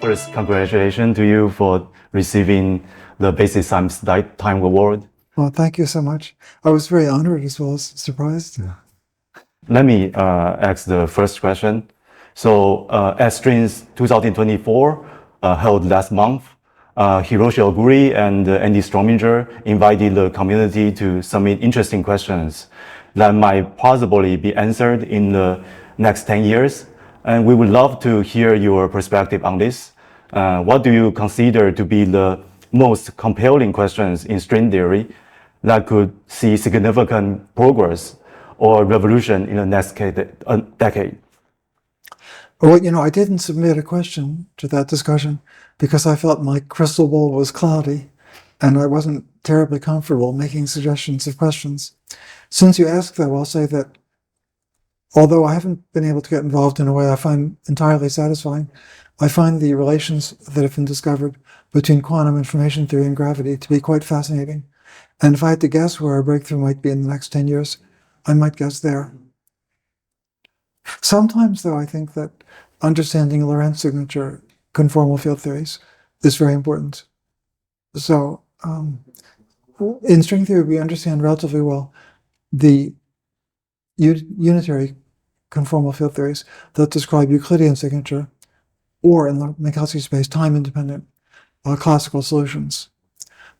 First, congratulations to you for receiving the Basic Science Lifetime Award. Well, thank you so much. I was very honored as well as surprised. Let me ask the first question. So, at Strings 2024, held last month, Hiroshi Oguri and Andy Strominger invited the community to submit interesting questions that might possibly be answered in the next 10 years. And we would love to hear your perspective on this. What do you consider to be the most compelling questions in string theory that could see significant progress or revolution in the next decade? Well, I didn't submit a question to that discussion because I felt my crystal ball was cloudy and I wasn't terribly comfortable making suggestions of questions. Since you asked, though, I'll say that although I haven't been able to get involved in a way I find entirely satisfying, I find the relations that have been discovered between quantum information theory and gravity to be quite fascinating. And if I had to guess where a breakthrough might be in the next 10 years, I might guess there. Sometimes, though, I think that understanding Lorentz signature conformal field theories is very important. So, in string theory, we understand relatively well the unitary conformal field theories that describe Euclidean signature, or in the Minkowski space, time-independent classical solutions.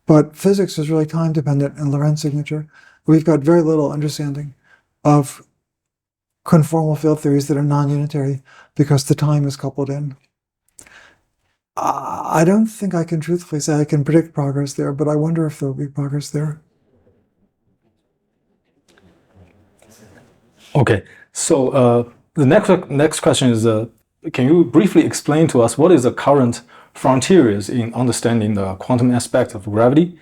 But physics is really time-dependent in Lorentz signature. We've got very little understanding of conformal field theories that are non-unitary because the time is coupled in. I don't think I can truthfully say I can predict progress there, but I wonder if there will be progress there. Okay, so the next question is, can you briefly explain to us what is the current frontiers in understanding the quantum aspect of gravity?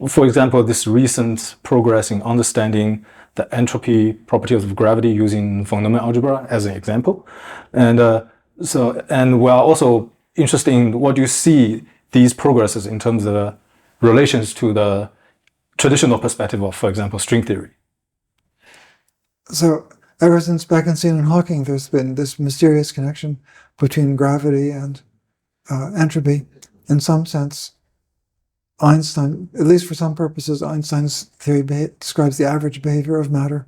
For example, this recent progress in understanding the entropy properties of gravity using von Neumann algebra as an example. And we are also interested in what you see these progresses in terms of relations to the traditional perspective of, for example, string theory. So ever since Bekenstein and Hawking, there's been this mysterious connection between gravity and entropy. In some sense, Einstein, at least for some purposes, Einstein's theory describes the average behavior of matter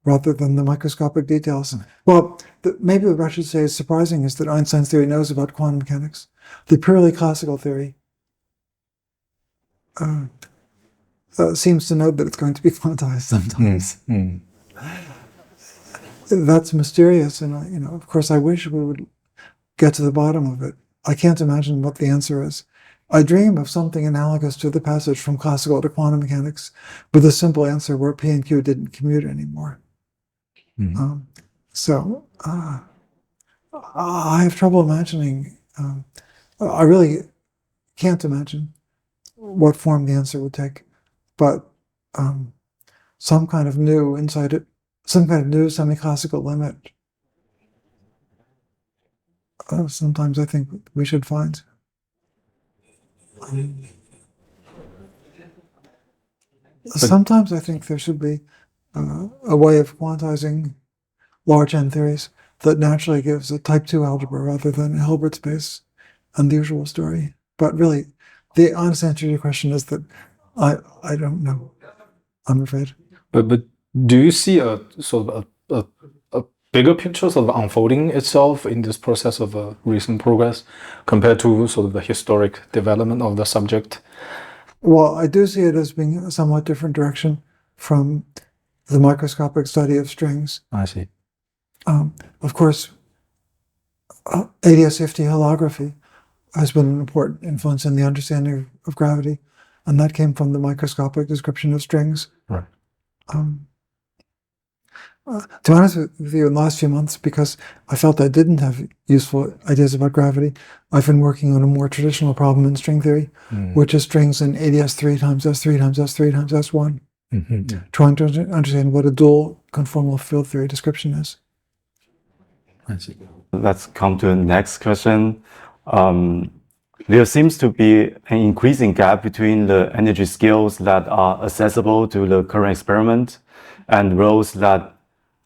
rather than the microscopic details. Well, maybe what I should say is surprising is that Einstein's theory knows about quantum mechanics. The purely classical theory seems to know that it's going to be quantized sometimes. That's mysterious, and of course, I wish we would get to the bottom of it. I can't imagine what the answer is. I dream of something analogous to the passage from classical to quantum mechanics with a simple answer where P and Q didn't commute anymore. So I have trouble imagining, I really can't imagine what form the answer would take, but some kind of new insight, some kind of new semi-classical limit, sometimes I think we should find. Sometimes I think there should be a way of quantizing large N theories that naturally gives a type 2 algebra rather than a Hilbert space, unusual story. But really, the honest answer to your question is that I don't know, I'm afraid. But do you see a sort of a bigger picture sort of unfolding itself in this process of recent progress compared to sort of the historic development of the subject? Well, I do see it as being a somewhat different direction from the microscopic study of strings. I see. Of course, ADS-50 holography has been an important influence in the understanding of gravity, and that came from the microscopic description of strings. Right. To be honest with you, in the last few months, because I felt I didn't have useful ideas about gravity, I've been working on a more traditional problem in string theory, which is strings in ADS3 times S3 times S3 times S1, trying to understand what a dual conformal field theory description is. I see. Let's come to the next question. There seems to be an increasing gap between the energy scales that are accessible to the current experiment and roles that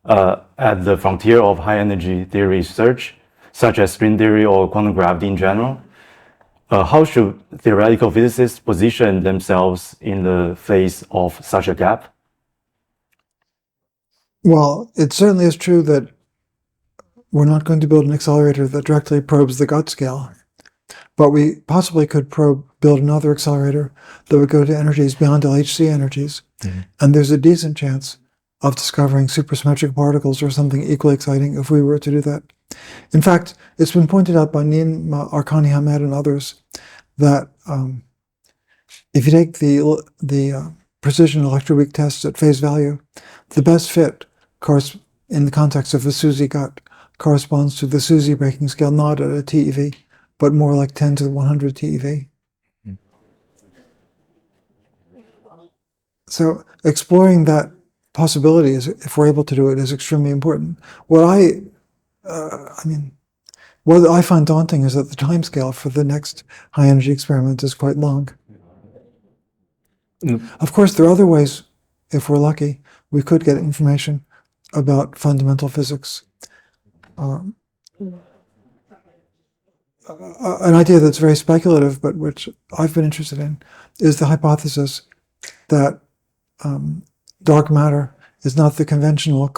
at the frontier of high energy theory research, such as string theory or quantum gravity in general. how should theoretical physicists position themselves in the face of such a gap? Well, it certainly is true that we're not going to build an accelerator that directly probes the gut scale, but we possibly could build another accelerator that would go to energies beyond LHC energies. Mm-hmm. And there's a decent chance of discovering supersymmetric particles or something equally exciting if we were to do that. In fact, it's been pointed out by Nin, Arkani Hamed, and others that if you take the precision electroweak tests at face value, the best fit in the context of the SUSY gut corresponds to the SUSY breaking scale, not at a TeV, but more like 10 to the 100 TeV. Mm. So exploring that possibility, if we're able to do it, is extremely important. What I find daunting is that the time scale for the next high-energy experiment is quite long. Mm. Of course, there are other ways, if we're lucky, we could get information about fundamental physics. An idea that's very speculative, but which I've been interested in, is the hypothesis that dark matter is not the conventional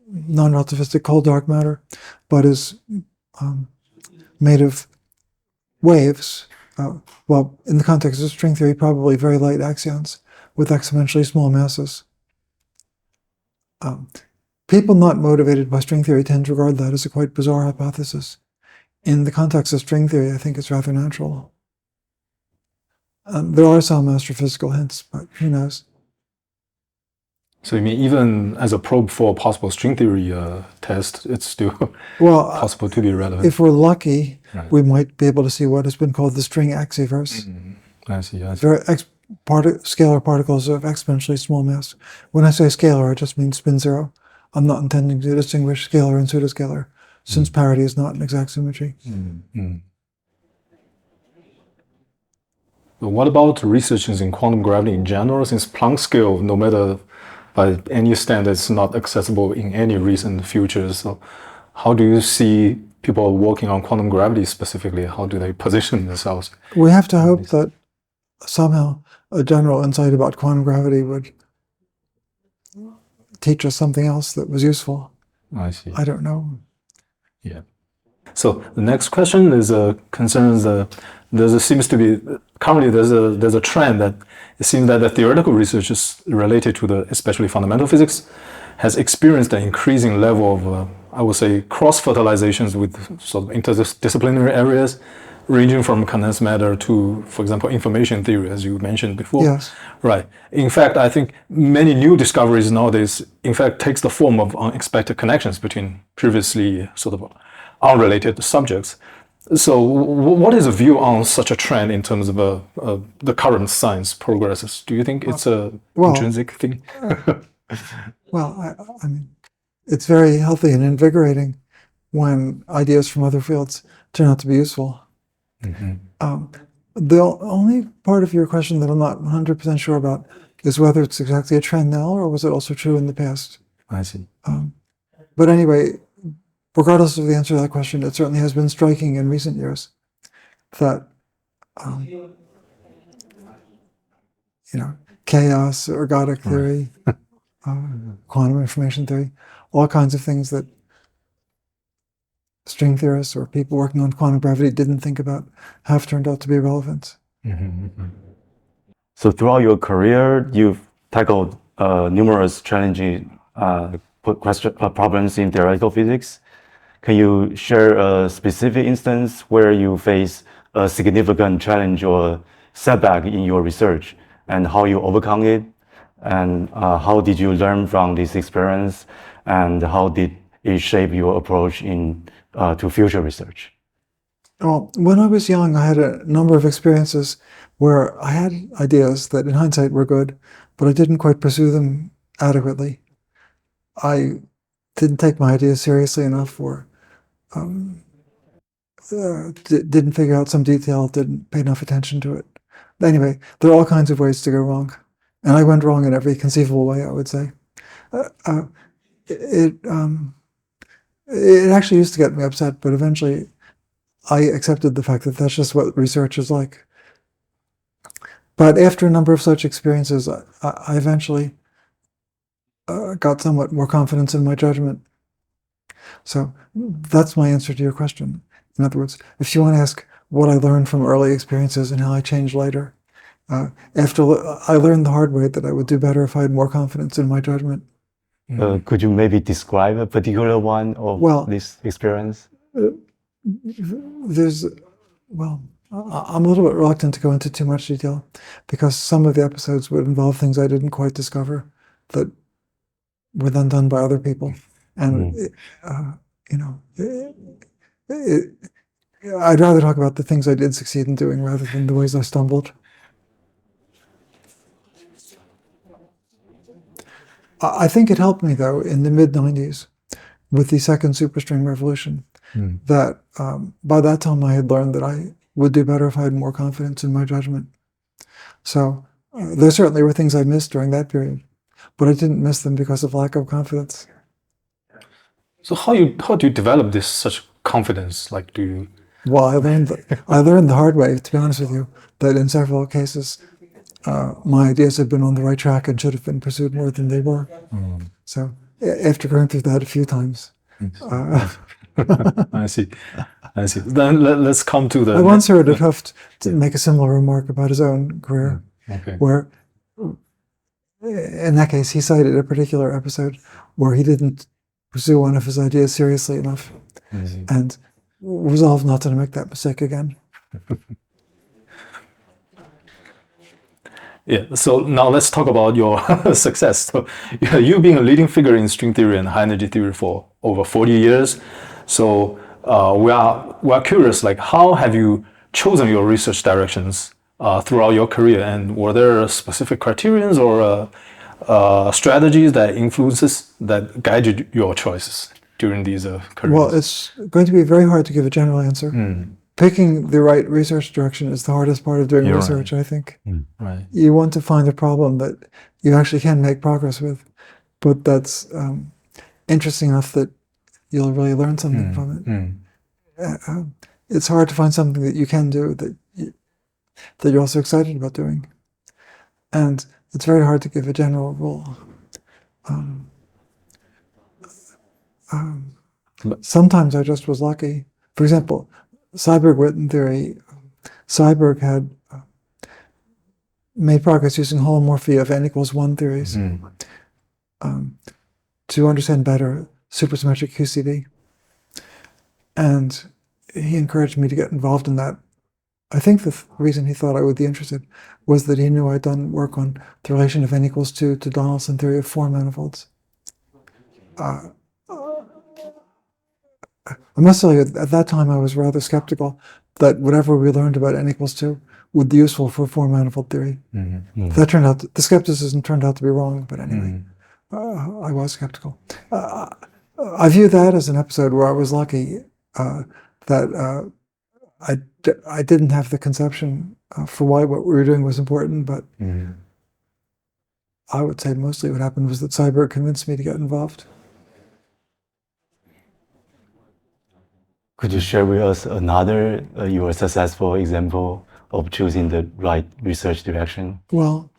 non-relativistic cold dark matter, but is made of waves. Well, in the context of string theory, probably very light axions with exponentially small masses. People not motivated by string theory tend to regard that as a quite bizarre hypothesis. In the context of string theory, I think it's rather natural. There are some astrophysical hints, but who knows? So you mean even as a probe for a possible string theory test, it's still possible to be relevant? If we're lucky, right, we might be able to see what has been called the string axiverse. Mm-hmm. I see. There are scalar particles of exponentially small mass. When I say scalar, I just mean spin zero. I'm not intending to distinguish scalar and pseudoscalar, since parity is not an exact symmetry. Mm-hmm. But what about researches in quantum gravity in general? Since Planck scale, no matter by any standard, is not accessible in any recent future. So how do you see people working on quantum gravity specifically? How do they position themselves? We have to hope that somehow a general insight about quantum gravity would teach us something else that was useful. I see. I don't know. Yeah. So the next question is concerns seems to be currently there's a trend that it seems that the theoretical research is related to the especially fundamental physics has experienced an increasing level of I would say cross-fertilizations with sort of interdisciplinary areas ranging from condensed matter to, for example, information theory, as you mentioned before. Yes. Right. In fact, I think many new discoveries nowadays, in fact, takes the form of unexpected connections between previously sort of unrelated subjects. So what is a view on such a trend in terms of the current science progresses? Do you think it's a intrinsic thing? I mean, it's very healthy and invigorating when ideas from other fields turn out to be useful. Mm-hmm. The only part of your question that I'm not 100% sure about is whether it's exactly a trend now or was it also true in the past. I see. But anyway, regardless of the answer to that question, it certainly has been striking in recent years that chaos, ergodic theory, quantum information theory, all kinds of things that string theorists or people working on quantum gravity didn't think about have turned out to be relevant. Mm-hmm. So throughout your career, you've tackled numerous challenging problems in theoretical physics. Can you share a specific instance where you face a significant challenge or setback in your research and how you overcome it? And how did you learn from this experience? And how did it shape your approach to future research? Well, when I was young, I had a number of experiences where I had ideas that in hindsight were good, but I didn't quite pursue them adequately. I didn't take my ideas seriously enough or didn't figure out some detail, didn't pay enough attention to it. But anyway, there are all kinds of ways to go wrong. And I went wrong in every conceivable way, I would say. It actually used to get me upset, but eventually I accepted the fact that that's just what research is like. But after a number of such experiences, I eventually got somewhat more confidence in my judgment. So that's my answer to your question. In other words, if you want to ask what I learned from early experiences and how I changed later, after I learned the hard way that I would do better if I had more confidence in my judgment. Could you maybe describe a particular one of this experience? I'm a little bit reluctant to go into too much detail because some of the episodes would involve things I didn't quite discover that were then done by other people. And, I'd rather talk about the things I did succeed in doing rather than the ways I stumbled. I think it helped me, though, in the mid-90s with the second superstring revolution, that by that time I had learned that I would do better if I had more confidence in my judgment. So there certainly were things I missed during that period, but I didn't miss them because of lack of confidence. So how do you develop this such confidence? Like, do you? Well, I learned the hard way, to be honest with you, that in several cases, my ideas had been on the right track and should have been pursued more than they were. So after going through that a few times. I see. Then let's come to the... I once heard it Hooft to make a similar remark about his own career, where in that case he cited a particular episode where he didn't pursue one of his ideas seriously enough and resolved not to make that mistake again. Yeah, so now let's talk about your success. So, you've been a leading figure in string theory and high energy theory for over 40 years. So we are curious, like, how have you chosen your research directions throughout your career, and were there specific criterions or strategies that guided your choices during these careers? Well, it's going to be very hard to give a general answer. Picking the right research direction is the hardest part of doing research, I think. Right. You want to find a problem that you actually can make progress with, but that's interesting enough that you'll really learn something from it. It's hard to find something that you can do that you're also excited about doing. And it's very hard to give a general rule. Sometimes I just was lucky. For example, Seiberg-Witten theory, Seiberg had made progress using holomorphy of n=1 theories to understand better supersymmetric QCD. And he encouraged me to get involved in that. I think the reason he thought I would be interested was that he knew I'd done work on the relation of n=2 to Donaldson theory of four manifolds. I must tell you, at that time I was rather skeptical that whatever we learned about n=2 would be useful for four manifold theory. That turned out, the skepticism turned out to be wrong, but anyway, I was skeptical. I view that as an episode where I was lucky that I didn't have the conception for why what we were doing was important, but I would say mostly what happened was that Seiberg convinced me to get involved. Could you share with us another your successful example of choosing the right research direction? Well,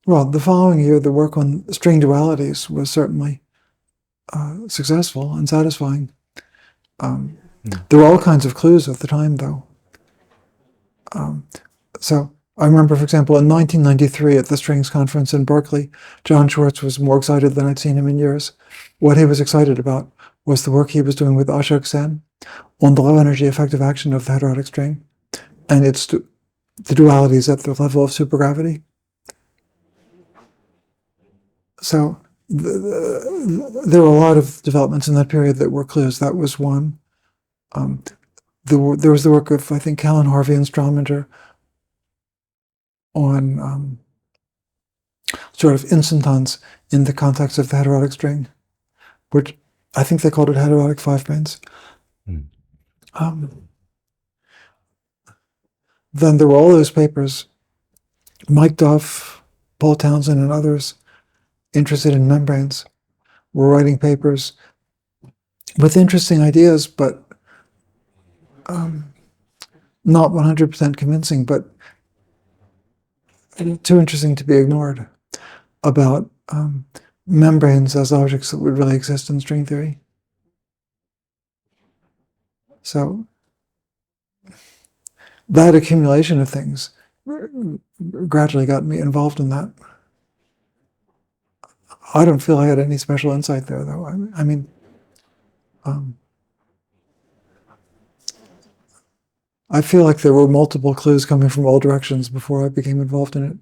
the following year, the work on string dualities was certainly successful and satisfying. There were all kinds of clues at the time, though. So I remember, for example, in 1993 at the Strings Conference in Berkeley, John Schwartz was more excited than I'd seen him in years. What he was excited about was the work he was doing with Ashok Sen on the low-energy effective action of the heterotic string and its the dualities at the level of supergravity. So there were a lot of developments in that period that were clues. That was one. There was the work of, I think, Callan, Harvey, and Strominger on sort of instantons in the context of the heterotic string, which I think they called it heterotic five-planes. Then there were all those papers, Mike Duff, Paul Townsend, and others interested in membranes were writing papers with interesting ideas, but not 100% convincing, but too interesting to be ignored, about membranes as objects that would really exist in string theory. So that accumulation of things gradually got me involved in that. I don't feel I had any special insight there, though. I mean, I feel like there were multiple clues coming from all directions before I became involved in it.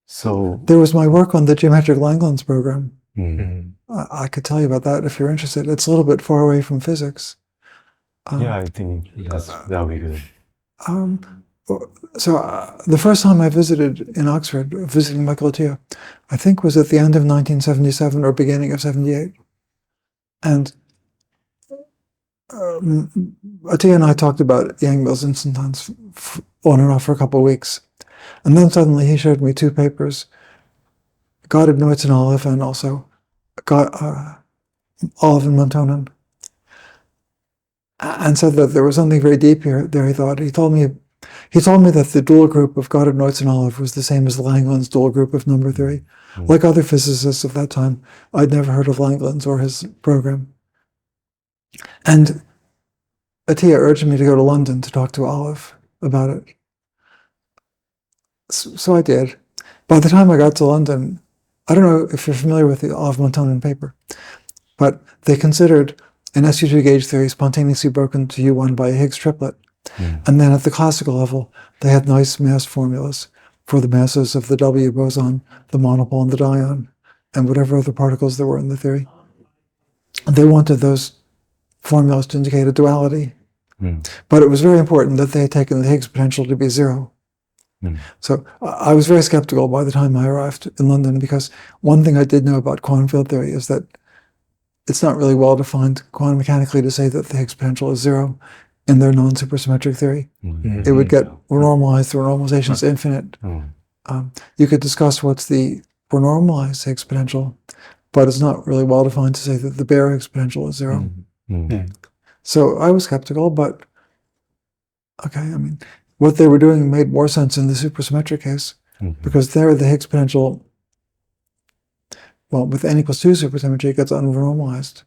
So there was my work on the geometric Langlands program. mm. I could tell you about that if you're interested. It's a little bit far away from physics. Yeah, I think that would be good. So the first time I visited in Oxford, visiting Michael Atiyah, I think was at the end of 1977 or beginning of 78. And Atiyah and I talked about Yang-Mills instantons on and off for a couple of weeks. And then suddenly he showed me two papers, Goddard, Neutz, and Olive, and also Olive and Montonen, and said that there was something very deep here. There, he thought. He told me that the dual group of Goddard, Neutz, and Olive was the same as Langlands' dual group of number theory. Like other physicists of that time, I'd never heard of Langlands or his program. And Atiyah urged me to go to London to talk to Olive about it. So I did. By the time I got to London, I don't know if you're familiar with the Olive-Montonen paper, but they considered an SU2 gauge theory spontaneously broken to U1 by a Higgs triplet. And then at the classical level, they had nice mass formulas for the masses of the W boson, the monopole, and the dion, and whatever other particles there were in the theory. And they wanted those formulas to indicate a duality. But it was very important that they had taken the Higgs potential to be zero. So I was very skeptical by the time I arrived in London, because one thing I did know about quantum field theory is that it's not really well defined quantum mechanically to say that the Higgs potential is zero in their non-supersymmetric theory. It would get renormalized, the renormalization is infinite. You could discuss what's the renormalized Higgs potential, but it's not really well defined to say that the bare Higgs potential is zero. So I was skeptical, but okay, I mean, what they were doing made more sense in the supersymmetric case, because there the Higgs potential, well, with n equals 2 supersymmetry, it gets unrenormalized.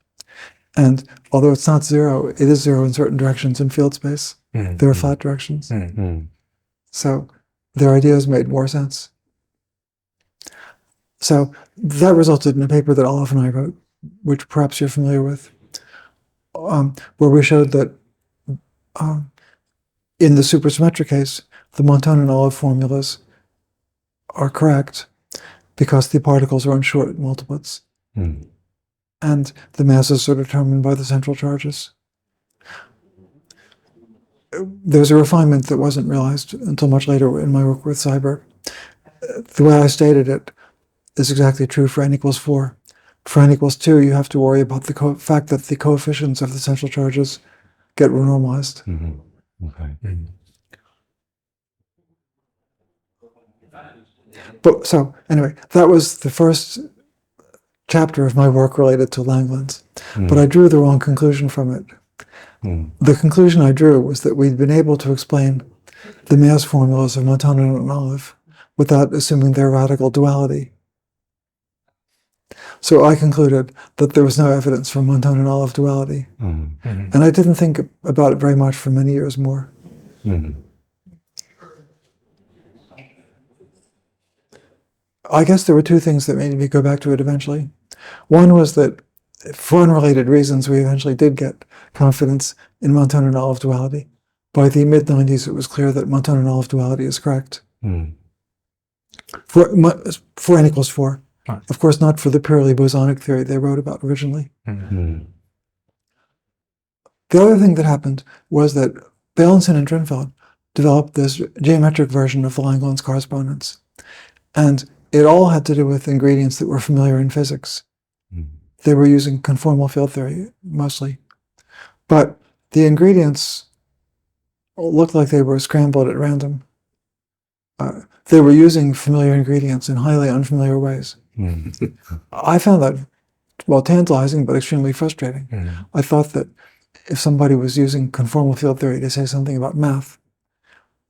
And although it's not zero, it is zero in certain directions in field space. There are flat directions. So their ideas made more sense. So that resulted in a paper that Olive and I wrote, which perhaps you're familiar with, where we showed that in the supersymmetric case, the Montonen-Olive formulas are correct because the particles are on short multiplets. And the masses are determined by the central charges. There's a refinement that wasn't realized until much later in my work with Seiberg. The way I stated it is exactly true for n equals 4. For n equals 2, you have to worry about the fact that the coefficients of the central charges get renormalized. Okay. But so anyway, that was the first chapter of my work related to Langlands. But I drew the wrong conclusion from it. The conclusion I drew was that we'd been able to explain the mass formulas of Montonen and Olive without assuming their radical duality. So I concluded that there was no evidence for Montonen-Olive duality. And I didn't think about it very much for many years more. I guess there were two things that made me go back to it eventually. One was that for unrelated reasons, we eventually did get confidence in Montonen-Olive duality. By the mid-90s, it was clear that Montonen-Olive duality is correct. For n equals 4. Of course, not for the purely bosonic theory they wrote about originally. The other thing that happened was that Beilinson and Drinfeld developed this geometric version of the Langlands correspondence. And it all had to do with ingredients that were familiar in physics. They were using conformal field theory, mostly. But the ingredients looked like they were scrambled at random. They were using familiar ingredients in highly unfamiliar ways. I found that well, tantalizing, but extremely frustrating. I thought that if somebody was using conformal field theory to say something about math,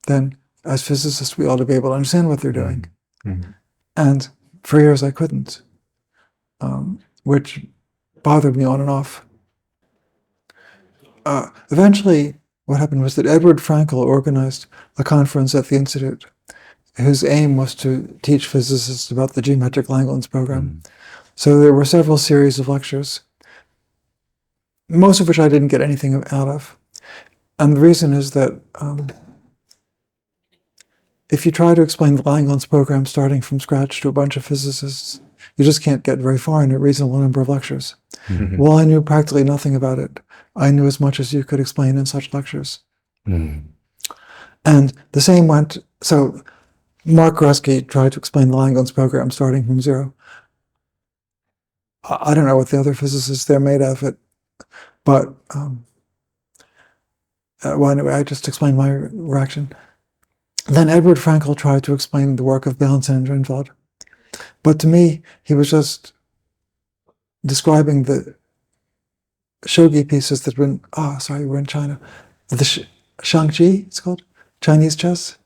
then as physicists, we ought to be able to understand what they're doing. And for years, I couldn't, which bothered me on and off. Eventually, what happened was that Edward Frankel organized a conference at the Institute whose aim was to teach physicists about the geometric Langlands program. So there were several series of lectures, most of which I didn't get anything out of. And the reason is that if you try to explain the Langlands program starting from scratch to a bunch of physicists, you just can't get very far in a reasonable number of lectures. While I knew practically nothing about it, I knew as much as you could explain in such lectures. And the same went, so Mark Ruskey tried to explain the Langlands program starting from zero. I don't know what the other physicists there made of it, but well, anyway, I just explained my reaction. Then Edward Frankel tried to explain the work of Beilinson and Drinfeld. But to me, he was just describing the shogi pieces that were in, we're in China. The Shang-Chi, it's called? Chinese chess?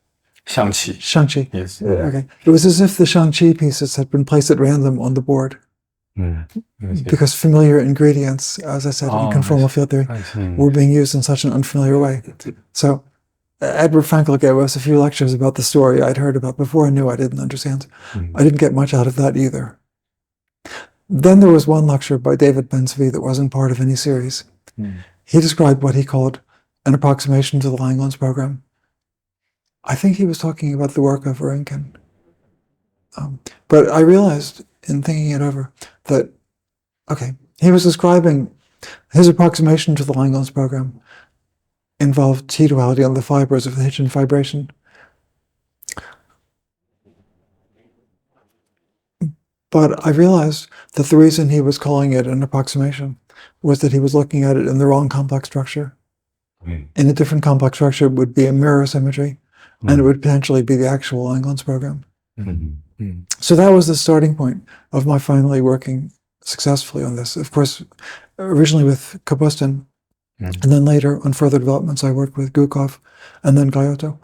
Shang-Chi. Shang-Chi. Yes. Okay. It was as if the Shang-Chi pieces had been placed at random on the board. Because familiar ingredients, as I said, in conformal field theory, were being used in such an unfamiliar way. So Edward Frankel gave us a few lectures about the story I'd heard about before I knew I didn't understand. I didn't get much out of that either. Then there was one lecture by David Ben-Zvi that wasn't part of any series. He described what he called an approximation to the Langlands program. I think he was talking about the work of Urinkin. But I realized in thinking it over that, okay, he was describing his approximation to the Langlands program involved T-duality on the fibers of the Hitchin fibration. But I realized that the reason he was calling it an approximation was that he was looking at it in the wrong complex structure. In a different complex structure, it would be a mirror symmetry, and it would potentially be the actual Langlands program. So that was the starting point of my finally working successfully on this. Of course, originally with Kapustin, and then later on further developments, I worked with Gukov and then Gayotto.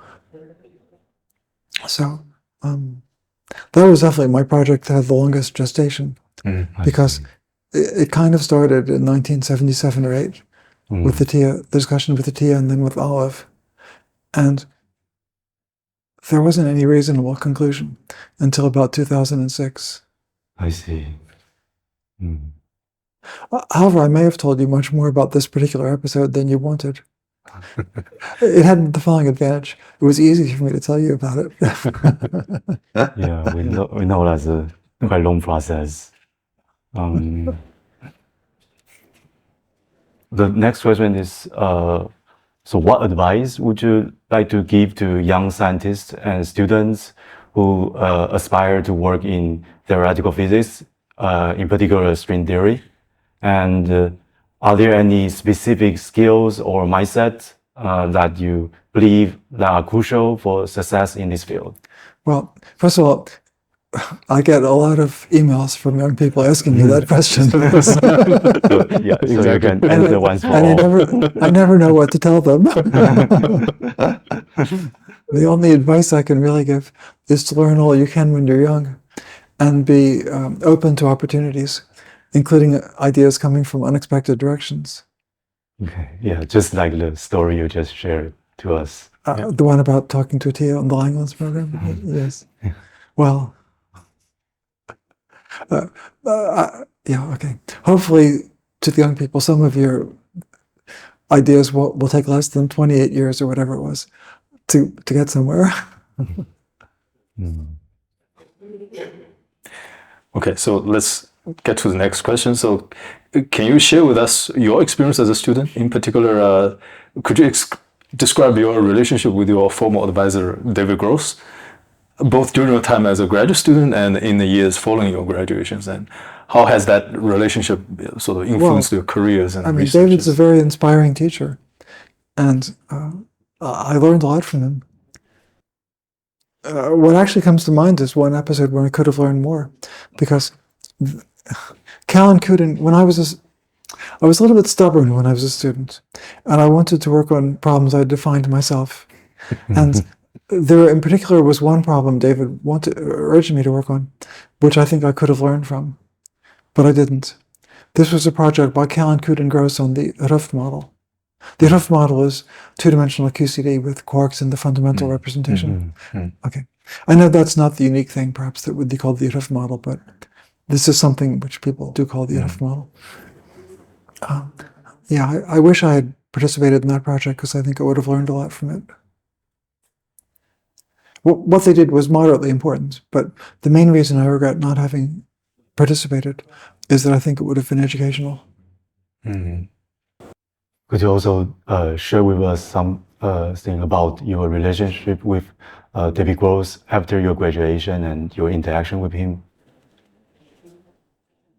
So that was definitely my project that had the longest gestation, because it kind of started in 1977 or 8 with the discussion with the Tia and then with Olive. And there wasn't any reasonable conclusion until about 2006. I see. However, I may have told you much more about this particular episode than you wanted. It had the following advantage. It was easy for me to tell you about it. Yeah, we know that's a quite long process. The next question is, so what advice would you like to give to young scientists and students who aspire to work in theoretical physics, in particular string theory? And are there any specific skills or mindset that you believe that are crucial for success in this field? Well, first of all, I get a lot of emails from young people asking me that question. So you can answer once for and all. I never know what to tell them. The only advice I can really give is to learn all you can when you're young and be open to opportunities, including ideas coming from unexpected directions. Okay, yeah, just like the story you just shared to us. The one about talking to Tia on the Langlands program? Yes. Well, yeah, okay. Hopefully, to the young people, some of your ideas will take less than 28 years or whatever it was to get somewhere. Okay, so let's get to the next question. So can you share with us your experience as a student? In particular, could you describe your relationship with your former advisor, David Gross, both during your time as a graduate student and in the years following your graduations? And how has that relationship sort of influenced your careers and researches? David's a very inspiring teacher, and I learned a lot from him. What actually comes to mind is one episode where I could have learned more, because Cal and Kuden, I was a little bit stubborn when I was a student, and I wanted to work on problems I defined myself. And there, in particular, was one problem David urged me to work on, which I think I could have learned from, but I didn't. This was a project by Cal and Kuden Gross on the Ruff model. The Ruff model is two-dimensional QCD with quarks in the fundamental representation. Okay, I know that's not the unique thing, perhaps, that would be called the Ruff model, but this is something which people do call the Ruff model. Yeah, I wish I had participated in that project because I think I would have learned a lot from it. What they did was moderately important, but the main reason I regret not having participated is that I think it would have been educational. Could you also share with us something about your relationship with David Gross after your graduation and your interaction with him?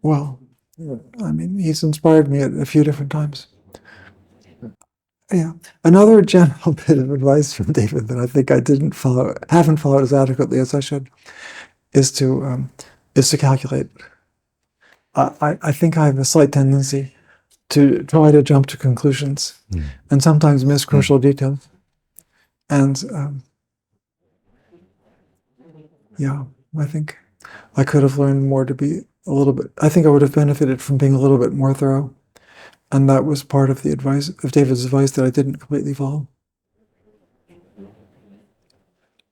Well, I mean, he's inspired me at a few different times. Yeah. Another general bit of advice from David that I think I haven't followed as adequately as I should, is to calculate. I think I have a slight tendency to try to jump to conclusions and sometimes miss crucial details. And yeah, I think I could have learned more to be a little bit, I think I would have benefited from being a little bit more thorough. And that was part of the advice of David's advice that I didn't completely follow.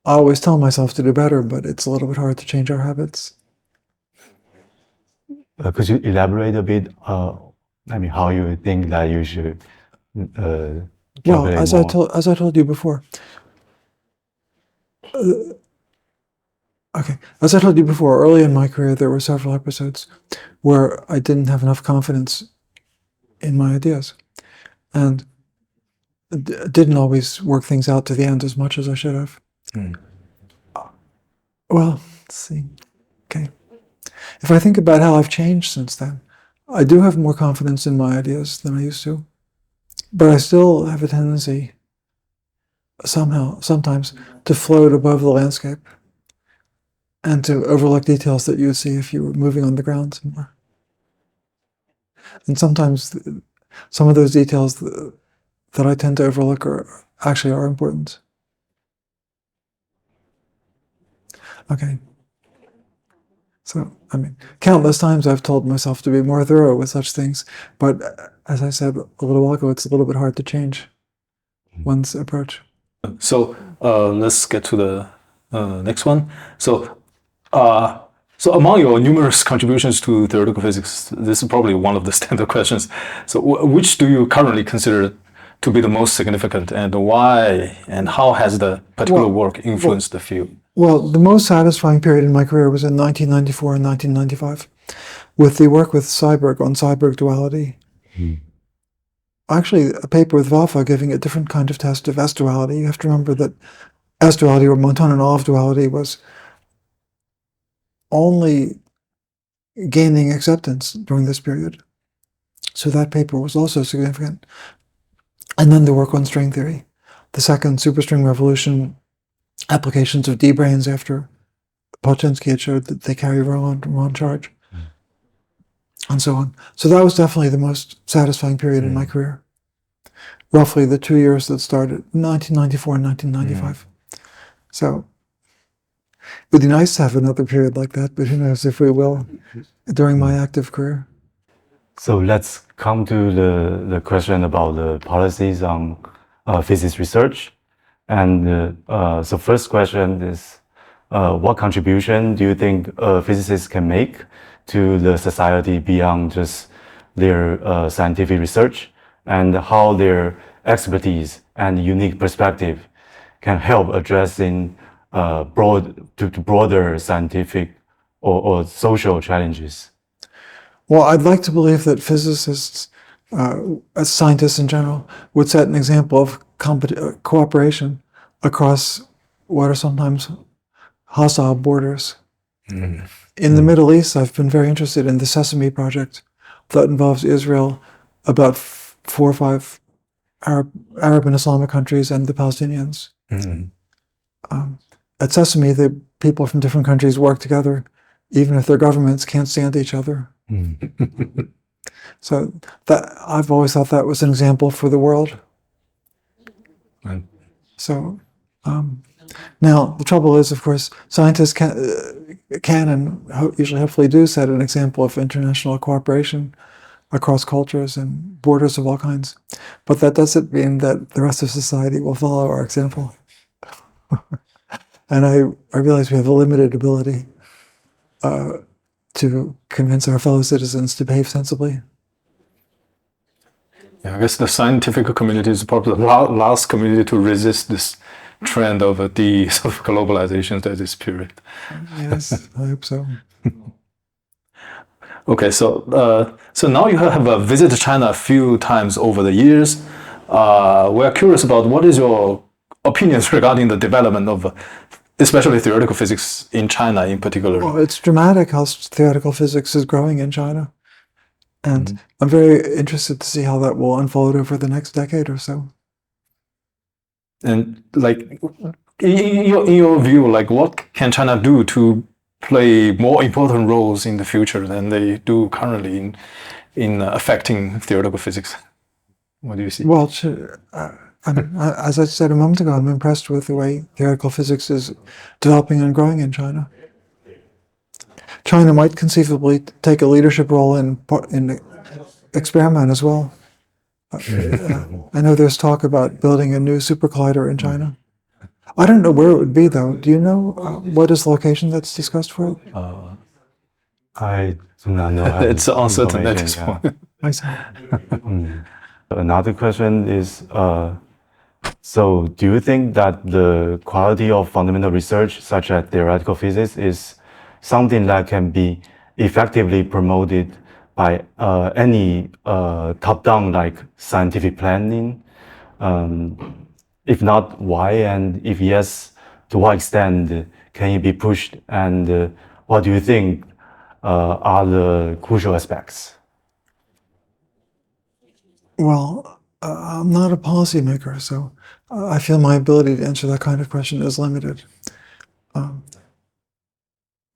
I always tell myself to do better, but it's a little bit hard to change our habits. Could you elaborate a bit? I mean, how you think that you should calculate as more? I told you before. Okay, as I told you before, early in my career, there were several episodes where I didn't have enough confidence in my ideas, and didn't always work things out to the end as much as I should have. Well, let's see. Okay. If I think about how I've changed since then, I do have more confidence in my ideas than I used to, but I still have a tendency sometimes to float above the landscape and to overlook details that you would see if you were moving on the ground somewhere. And sometimes some of those details that I tend to overlook are important. Okay. So, I mean, countless times I've told myself to be more thorough with such things, but as I said a little while ago, it's a little bit hard to change one's approach. So let's get to the next one. So among your numerous contributions to theoretical physics, this is probably one of the standard questions. So which do you currently consider to be the most significant, and why, and how has the particular work influenced the field? Well, the most satisfying period in my career was in 1994 and 1995, with the work with Seiberg on Seiberg duality. Actually, a paper with Vafa giving a different kind of test of S-duality. You have to remember that S-duality, or Monton-Olive duality, was only gaining acceptance during this period. So that paper was also significant. And then the work on string theory, the second superstring revolution, applications of D-branes after Polchinski had showed that they carry wrong charge, and so on. So that was definitely the most satisfying period in my career. Roughly the 2 years that started, 1994 and 1995. So it would be nice to have another period like that, but who knows if we will during my active career. So let's come to the question about the policies on physics research. And so first question is, what contribution do you think physicists can make to the society beyond just their scientific research, and how their expertise and unique perspective can help addressing broader scientific or social challenges? Well, I'd like to believe that physicists, as scientists in general, would set an example of cooperation across what are sometimes hostile borders. In the Middle East, I've been very interested in the Sesame Project that involves Israel, about 4 or 5 Arab and Islamic countries, and the Palestinians. At Sesame, the people from different countries work together even if their governments can't stand each other. So that I've always thought that was an example for the world. Right. So now the trouble is, of course, scientists can and usually hopefully do set an example of international cooperation across cultures and borders of all kinds. But that doesn't mean that the rest of society will follow our example. And I realize we have a limited ability to convince our fellow citizens to behave sensibly. Yeah, I guess the scientific community is probably the last community to resist this trend of the sort of globalization at this period. Yes, I hope so. Okay, so now you have visited China a few times over the years. We're curious about what is your opinions regarding the development of especially theoretical physics in China in particular. Well, it's dramatic how theoretical physics is growing in China. And I'm very interested to see how that will unfold over the next decade or so. And like, in your view, like what can China do to play more important roles in the future than they do currently in affecting theoretical physics? What do you see? Well, as I said a moment ago, I'm impressed with the way theoretical physics is developing and growing in China. China might conceivably take a leadership role in experiment as well. I know there's talk about building a new super collider in China. I don't know where it would be, though. Do you know what is the location that's discussed for it? I do not know. It's uncertain at this information, point. I see. Another question is, so do you think that the quality of fundamental research, such as theoretical physics, is something that can be effectively promoted by any top-down like scientific planning? If not, why? And if yes, to what extent can it be pushed? And what do you think are the crucial aspects? Well, I'm not a policymaker, so I feel my ability to answer that kind of question is limited.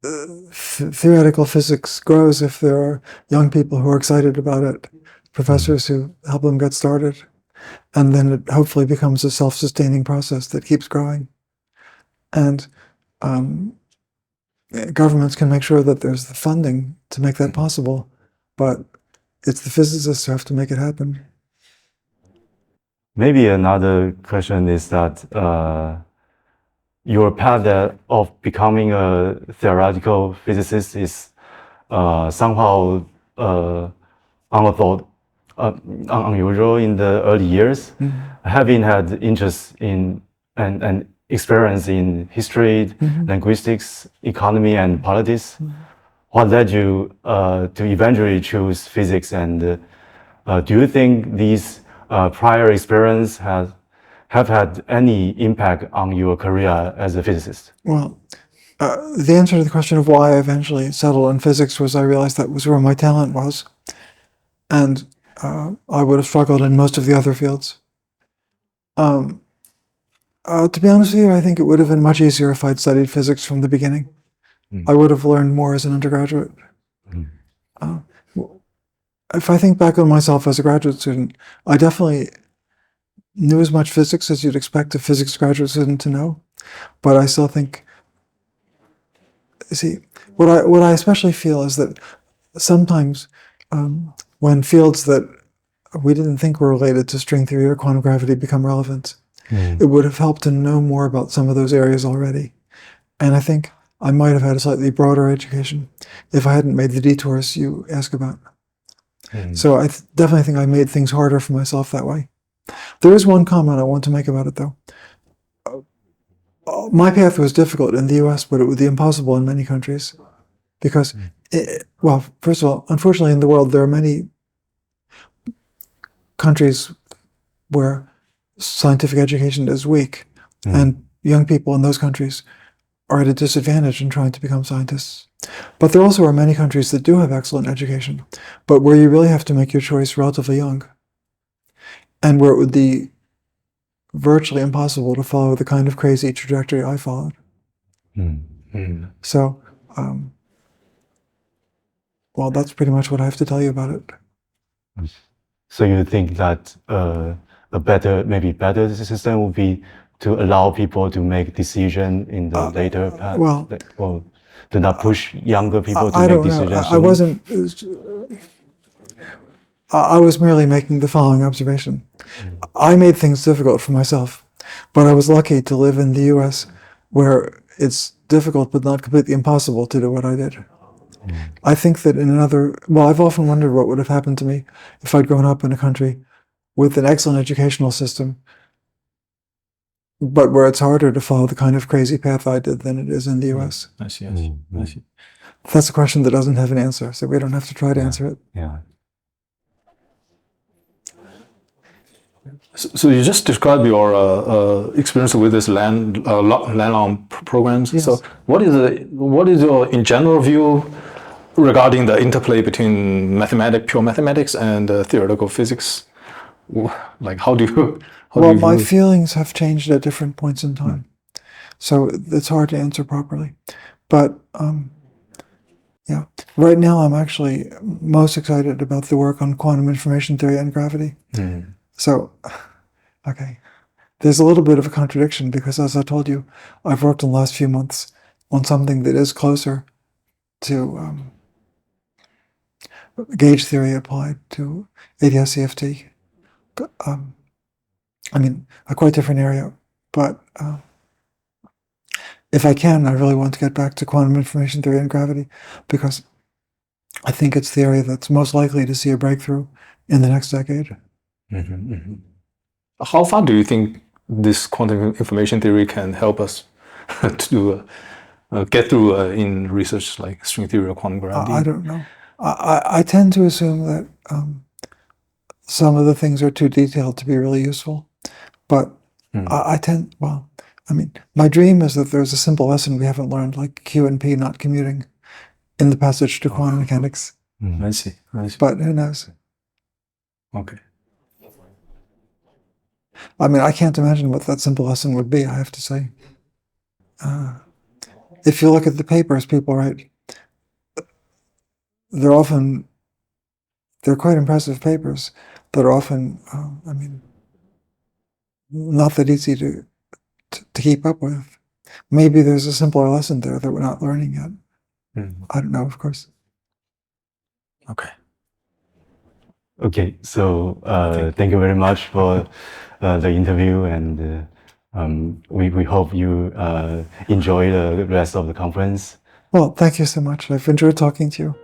Theoretical physics grows if there are young people who are excited about it, professors who help them get started, and then it hopefully becomes a self-sustaining process that keeps growing. And governments can make sure that there's the funding to make that possible, but it's the physicists who have to make it happen. Maybe another question is that your path of becoming a theoretical physicist is somehow unusual in the early years. Having had interest in and experience in history, linguistics, economy, and politics, what led you to eventually choose physics? And do you think these prior experience have had any impact on your career as a physicist? Well, the answer to the question of why I eventually settled in physics was I realized that was where my talent was. And I would have struggled in most of the other fields. To be honest with you, I think it would have been much easier if I'd studied physics from the beginning. I would have learned more as an undergraduate. If I think back on myself as a graduate student, I definitely knew as much physics as you'd expect a physics graduate student to know. But I still think, see, what I especially feel is that sometimes when fields that we didn't think were related to string theory or quantum gravity become relevant, it would have helped to know more about some of those areas already. And I think I might have had a slightly broader education if I hadn't made the detours you ask about. So I definitely think I made things harder for myself that way. There is one comment I want to make about it, though. My path was difficult in the US, but it would be impossible in many countries. Because, well, first of all, unfortunately in the world, there are many countries where scientific education is weak, and young people in those countries are at a disadvantage in trying to become scientists. But there also are many countries that do have excellent education, but where you really have to make your choice relatively young, and where it would be virtually impossible to follow the kind of crazy trajectory I followed. So well, that's pretty much what I have to tell you about it. So you think that maybe better system would be to allow people to make decision in the later path, well, or to not push younger people to I make don't know. decisions? I wasn't. I was merely making the following observation. I made things difficult for myself, but I was lucky to live in the U.S., where it's difficult but not completely impossible to do what I did. I think that I've often wondered what would have happened to me if I'd grown up in a country with an excellent educational system, but where it's harder to follow the kind of crazy path I did than it is in the U.S. I see. I see. I see. That's a question that doesn't have an answer, so we don't have to try to answer it. Yeah. So you just described your experience with this Landau programs. Yes. So what is your in general view regarding the interplay between pure mathematics and theoretical physics? Like how do you? My feelings have changed at different points in time, so it's hard to answer properly. But yeah, right now I'm actually most excited about the work on quantum information theory and gravity. So, okay, there's a little bit of a contradiction because, as I told you, I've worked in the last few months on something that is closer to gauge theory applied to ADS-CFT. I mean, a quite different area, but if I can, I really want to get back to quantum information theory and gravity because I think it's the area that's most likely to see a breakthrough in the next decade. How far do you think this quantum information theory can help us to get through in research like string theory or quantum gravity? I don't know. I tend to assume that some of the things are too detailed to be really useful, but my dream is that there's a simple lesson we haven't learned, like Q and P not commuting, in the passage to quantum mechanics. I see. But who knows? Okay. I mean, I can't imagine what that simple lesson would be, I have to say. If you look at the papers people write, they're quite impressive papers that are often, not that easy to keep up with. Maybe there's a simpler lesson there that we're not learning yet. I don't know, of course. Okay. Okay, so thank you very much for the interview, and we hope you enjoy the rest of the conference. Well, thank you so much. I've enjoyed talking to you.